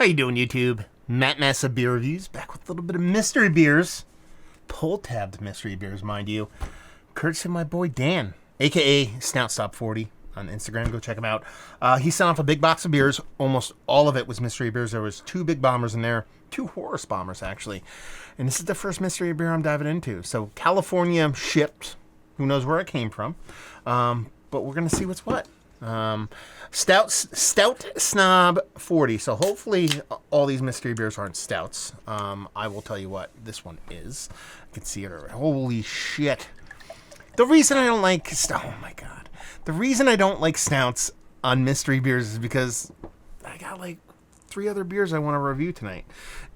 How you doing, YouTube? Matt Massa Beer Reviews, back with a little bit of mystery beers. Pull-tabbed mystery beers, mind you. Courtesy of my boy Dan, a.k.a. Snout Stop 40 on Instagram. Go check him out. He sent off a big box of beers. Almost all of it was mystery beers. There was 2 big bombers in there. 2 Horus bombers, actually. And this is the first mystery beer I'm diving into. So, California shipped. Who knows where it came from. But we're going to see what's what. Stout Snob 40. So hopefully all these mystery beers aren't stouts. I will tell you what this one is. I can see it already. Holy shit. The reason I don't like oh my god. The reason I don't like stouts on mystery beers is because I got like 3 other beers I want to review tonight.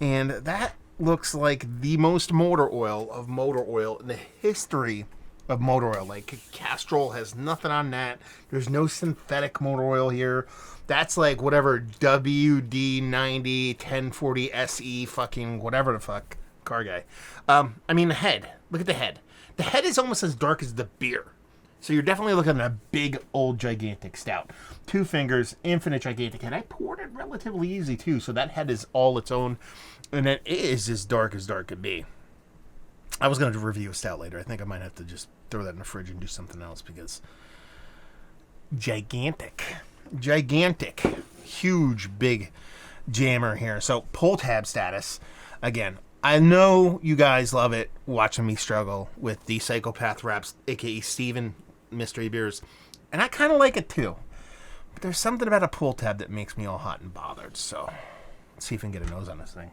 And that looks like the most motor oil in the history of motor oil. Like, Castrol has nothing on that. There's no synthetic motor oil here. That's like whatever WD-90 1040 SE fucking whatever the fuck car guy. I mean, the head. Look at the head. The head is almost as dark as the beer. So you're definitely looking at a big, old, gigantic stout. 2 fingers, infinite gigantic head. I poured it relatively easy, too, so that head is all its own. And it is as dark could be. I was going to review a stout later. I think I might have to just throw that in the fridge and do something else because gigantic, huge, big jammer here. So pull tab status. Again, I know you guys love it watching me struggle with the Psychopath Wraps, aka Steven mystery beers, and I kind of like it too. But there's something about a pull tab that makes me all hot and bothered. So let's see if we can get a nose on this thing.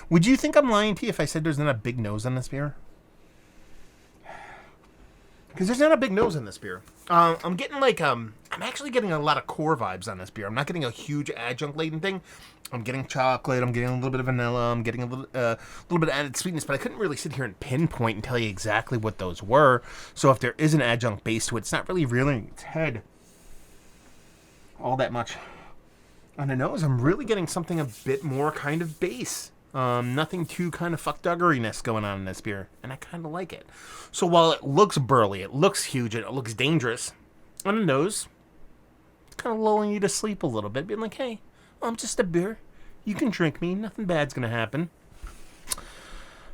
Would you think I'm lying to you if I said there's not a big nose on this beer? Because there's not a big nose on this beer. I'm getting like, I'm actually getting a lot of core vibes on this beer. I'm not getting a huge adjunct-laden thing. I'm getting chocolate. I'm getting a little bit of vanilla. I'm getting a little bit of added sweetness. But I couldn't really sit here and pinpoint and tell you exactly what those were. So if there is an adjunct base to it, it's not really rearing its head all that much. On the nose, I'm really getting something a bit more kind of base. Nothing too kind of fuckduggeriness going on in this beer, and I kind of like it. So while it looks burly, it looks huge, and it looks dangerous, on the nose, it's kind of lulling you to sleep a little bit, being like, hey, I'm just a beer. You can drink me. Nothing bad's going to happen.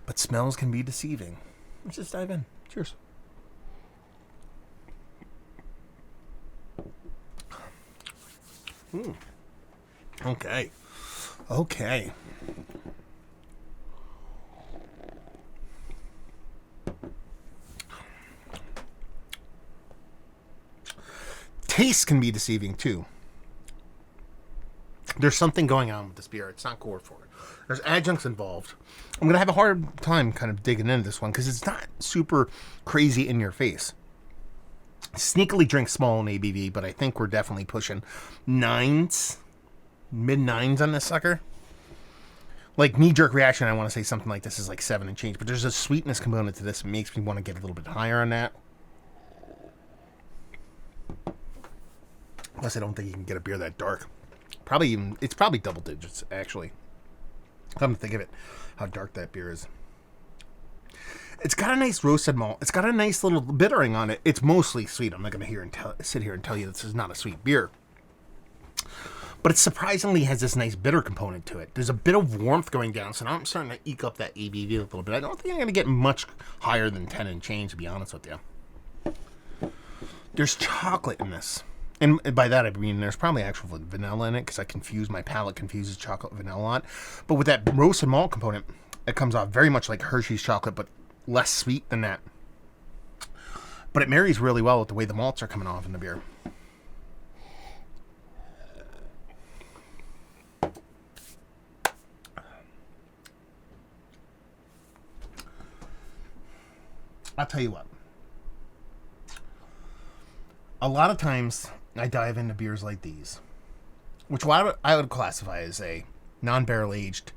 But smells can be deceiving. Let's just dive in. Cheers. Okay. Taste can be deceiving too. There's something going on with this beer. It's not core for it. There's adjuncts involved. I'm going to have a hard time kind of digging into this one because it's not super crazy in your face. Sneakily drink small in ABV, but I think we're definitely pushing 9s, mid-9s on this sucker. Like, knee-jerk reaction, I want to say something like this is like 7 and change, but there's a sweetness component to this that makes me want to get a little bit higher on that. Plus, I don't think you can get a beer that dark. It's probably double digits, actually. Come to think of it, how dark that beer is. It's got a nice roasted malt. It's got a nice little bittering on it. It's mostly sweet. I'm not going to sit here and tell you this is not a sweet beer. But it surprisingly has this nice bitter component to it. There's a bit of warmth going down, so now I'm starting to eke up that ABV a little bit. I don't think I'm going to get much higher than 10 and change, to be honest with you. There's chocolate in this. And by that I mean there's probably actual vanilla in it because my palate confuses chocolate and vanilla a lot. But with that roasted malt component, it comes off very much like Hershey's chocolate, but less sweet than that. But it marries really well with the way the malts are coming off in the beer. I'll tell you what. A lot of times I dive into beers like these, which I would classify as a non-barrel aged,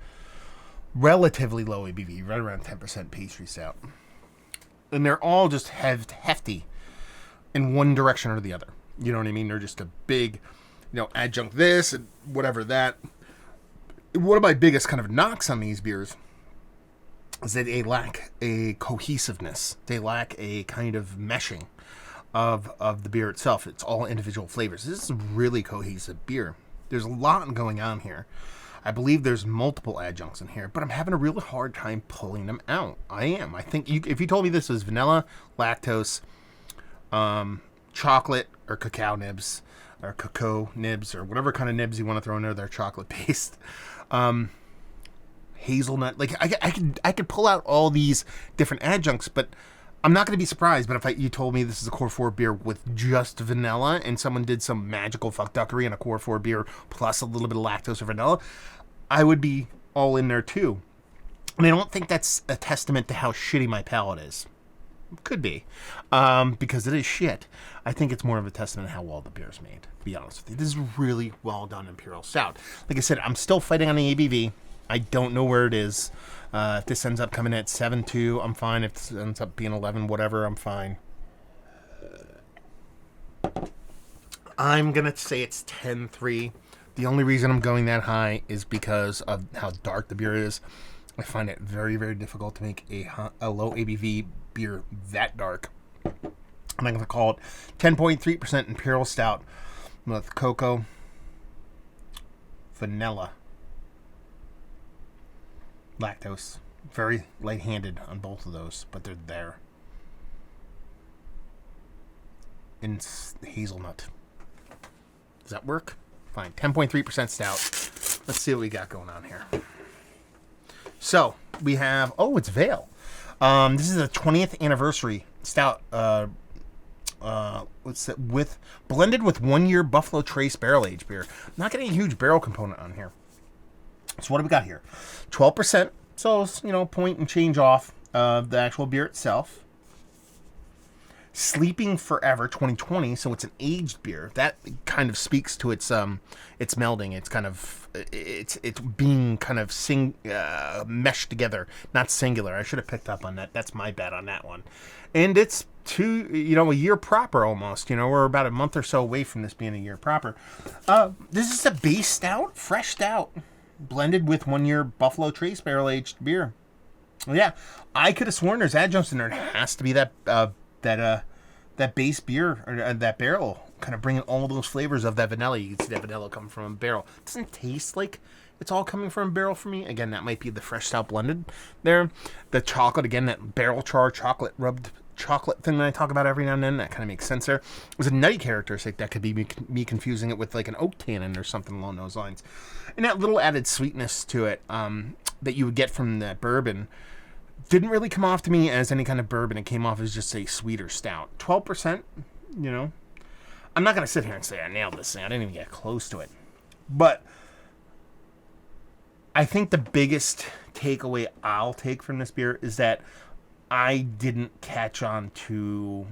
relatively low ABV, right around 10% pastry stout. And they're all just hefty in one direction or the other. You know what I mean? They're just a big, adjunct this and whatever that. One of my biggest kind of knocks on these beers is that they lack a cohesiveness. They lack a kind of meshing. of the beer itself. It's all individual flavors. This is a really cohesive beer. There's a lot going on here. I believe there's multiple adjuncts in here, but I'm having a real hard time pulling them out. I am. I think if you told me this was vanilla, lactose, chocolate, or cacao nibs, or cocoa nibs, or whatever kind of nibs you want to throw in there, they're chocolate based. Hazelnut. Like I could pull out all these different adjuncts, but I'm not going to be surprised. But if you told me this is a Core 4 beer with just vanilla, and someone did some magical fuckduckery in a Core 4 beer plus a little bit of lactose or vanilla, I would be all in there too. And I don't think that's a testament to how shitty my palate is. Could be, because it is shit. I think it's more of a testament to how well the beer is made, to be honest with you. This is really well done Imperial Stout. Like I said, I'm still fighting on the ABV. I don't know where it is. If this ends up coming at 7.2, I'm fine. If this ends up being 11, whatever, I'm fine. I'm going to say it's 10.3. The only reason I'm going that high is because of how dark the beer is. I find it very, very difficult to make a low ABV beer that dark. And I'm going to call it 10.3% Imperial Stout with cocoa, vanilla, lactose. Very light-handed on both of those, but they're there. And hazelnut. Does that work? Fine. 10.3% stout. Let's see what we got going on here. So, we have... Oh, it's Vale. This is a 20th anniversary stout. Blended with 1 year Buffalo Trace barrel aged beer. Not getting a huge barrel component on here. So what do we got here? 12%. So, point and change off the actual beer itself. Sleeping Forever 2020, so it's an aged beer. That kind of speaks to its melding. It's kind of it's being kind of meshed together, not singular. I should have picked up on that. That's my bad on that one. And it's a year proper almost. We're about a month or so away from this being a year proper. This is a base stout, fresh stout, blended with 1 year Buffalo Trace barrel aged beer. Yeah, I could have sworn there's adjuncts in there. It has to be that base beer, or that barrel, kind of bringing all those flavors of that vanilla. You can see that vanilla coming from a barrel. It doesn't taste like it's all coming from a barrel for me. Again, that might be the fresh stout blended there. The chocolate, again, that barrel char chocolate rubbed chocolate thing that I talk about every now and then, that kind of makes sense there. There's a nutty characteristic that could be me confusing it with like an oak tannin or something along those lines. And that little added sweetness to it that you would get from that bourbon didn't really come off to me as any kind of bourbon. It came off as just a sweeter stout. 12%, I'm not going to sit here and say I nailed this thing. I didn't even get close to it. But I think the biggest takeaway I'll take from this beer is that I didn't catch on to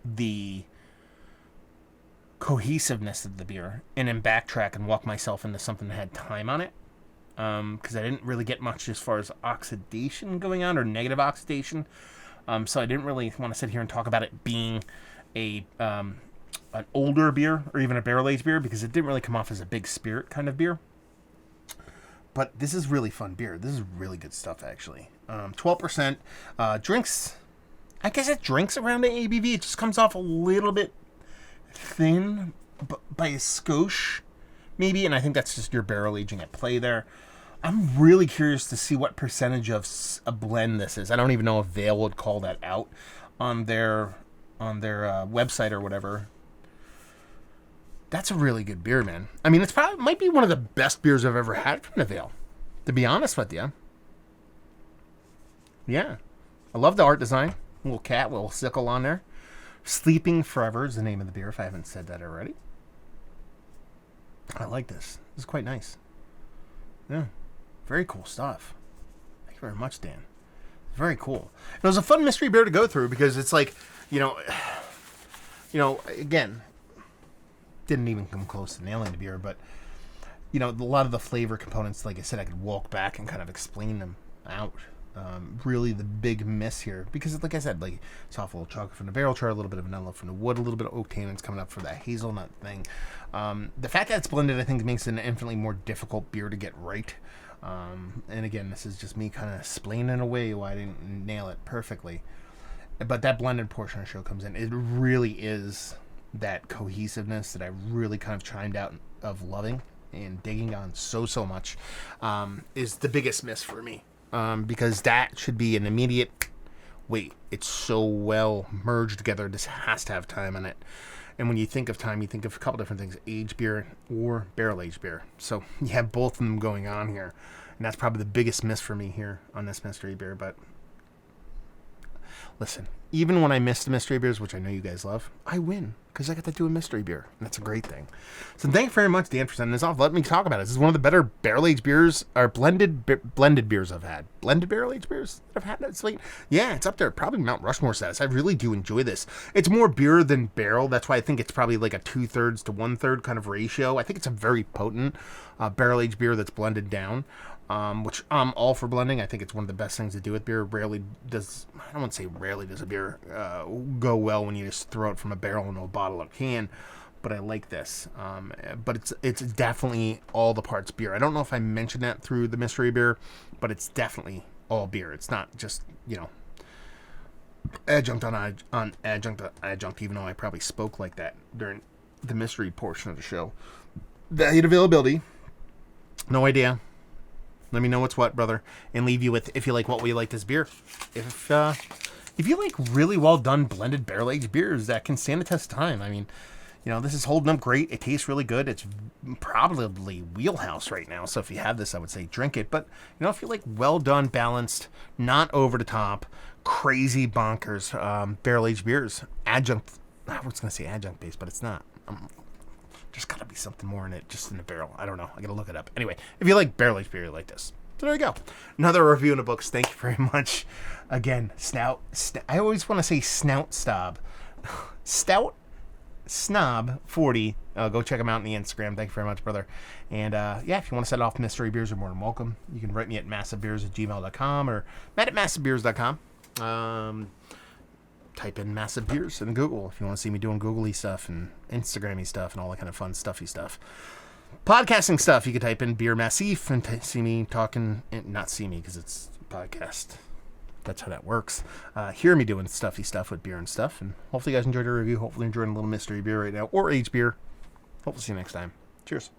the cohesiveness of the beer and then backtrack and walk myself into something that had time on it. Because I didn't really get much as far as oxidation going on, or negative oxidation. So I didn't really want to sit here and talk about it being an older beer or even a barrel-aged beer, because it didn't really come off as a big spirit kind of beer. But this is really fun beer. This is really good stuff, actually. 12%. Drinks, I guess it drinks around the ABV. It just comes off a little bit thin by a skosh, maybe, and I think that's just your barrel aging at play there. I'm really curious to see what percentage of a blend this is. I don't even know if Vale would call that out on their website or whatever. That's a really good beer, man. I mean, might be one of the best beers I've ever had from the Vale, to be honest with you. Yeah, I love the art design. Little cat, little sickle on there. Sleeping Forever is the name of the beer, if I haven't said that already. I like this. This is quite nice. Yeah. Very cool stuff. Thank you very much, Dan. Very cool. It was a fun mystery beer to go through, because it's like, again, didn't even come close to nailing the beer, but, a lot of the flavor components, like I said, I could walk back and kind of explain them out. Really the big miss here, because like I said, like soft little chocolate from the barrel char, a little bit of vanilla from the wood, a little bit of oak tannins coming up for that hazelnut thing. The fact that it's blended, I think, makes it an infinitely more difficult beer to get right. And again, this is just me kind of explaining away why I didn't nail it perfectly. but that blended portion of the show comes in. It really is that cohesiveness that I really kind of chimed out of loving and digging on so much, is the biggest miss for me, because that should be an immediate wait. It's so well merged together. This has to have time in it. And when you think of time, you think of a couple different things: aged beer or barrel aged beer. So you have both of them going on here, and that's probably the biggest miss for me here on this mystery beer. But listen, even when I miss the mystery beers, which I know you guys love, I win because I got to do a mystery beer, and that's a great thing. So thank you very much, Dan, for sending this off. Let me talk about it. This is one of the better barrel-aged beers, or blended beers I've had. Blended barrel-aged beers that I've had. It's like, yeah, it's up there. Probably Mount Rushmore status. I really do enjoy this. It's more beer than barrel. That's why I think it's probably like a 2/3 to 1/3 kind of ratio. I think it's a very potent barrel-aged beer that's blended down. Which I'm all for blending. I think it's one of the best things to do with beer. Rarely does, I don't want to say rarely does a beer go well when you just throw it from a barrel into a bottle or can, but I like this. But it's definitely all the parts beer. I don't know if I mentioned that through the mystery beer, but it's definitely all beer. It's not just, adjunct on adjunct, even though I probably spoke like that during the mystery portion of the show. Value availability, no idea. Let me know what's what, brother, and leave you with, if you like what we like this beer. If you like really well done blended barrel aged beers that can stand the test of time, I mean, this is holding up great. It tastes really good. It's probably wheelhouse right now. So if you have this, I would say drink it. But if you like well done, balanced, not over the top, crazy bonkers barrel aged beers, adjunct. I was going to say adjunct based, but it's not. There's got to be something more in it, just in the barrel. I don't know. I got to look it up. Anyway, if you like barrel-aged beer, you like this. So there you go. Another review in the books. Thank you very much. Again, I always want to say Snout Snob. Stout Snob 40. Go check them out on the Instagram. Thank you very much, brother. And if you want to set off mystery beers, you're more than welcome. You can write me at massivebeers@gmail.com or matt@massivebeers.com. Type in Massive Beers in Google if you want to see me doing googly stuff and Instagrammy stuff and all that kind of fun stuffy stuff. Podcasting stuff, you can type in Beer Massif and see me talking, not see me because it's a podcast. That's how that works. Hear me doing stuffy stuff with beer and stuff. And hopefully you guys enjoyed the review. Hopefully you're enjoying a little mystery beer right now or aged beer. Hope to see you next time. Cheers.